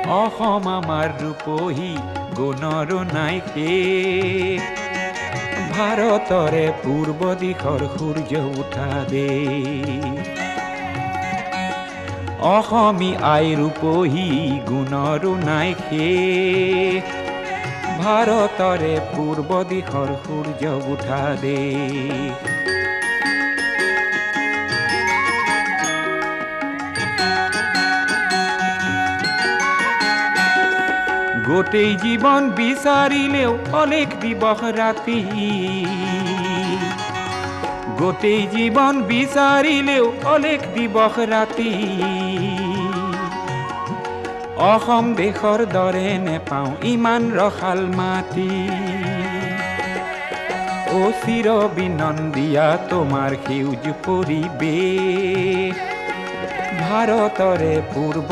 অসম আমাৰ ৰূপহী গুণৰো নাই শেষ ভাৰতৰে পূৰ্ব দিশৰ সূৰ্য উঠা দেশ অসমী আই ৰূপহী গুণৰো নাই শেষ ভাৰতৰে পূৰ্ব দিশৰ সূৰ্য উঠা দেশ গোটেই জীৱন বিচাৰিলেও অলেখ দিবস ৰাতি গোটেই জীৱন বিচাৰিলেও অলেখ দিবস ৰাতি অসম দেশৰ দৰে নেপাওঁ ইমান ৰসাল মাটি অ চিৰ বিনন্দিয়া তোমাৰ সেউজ পৰিৱেশ ভাৰতৰে পূৰ্ব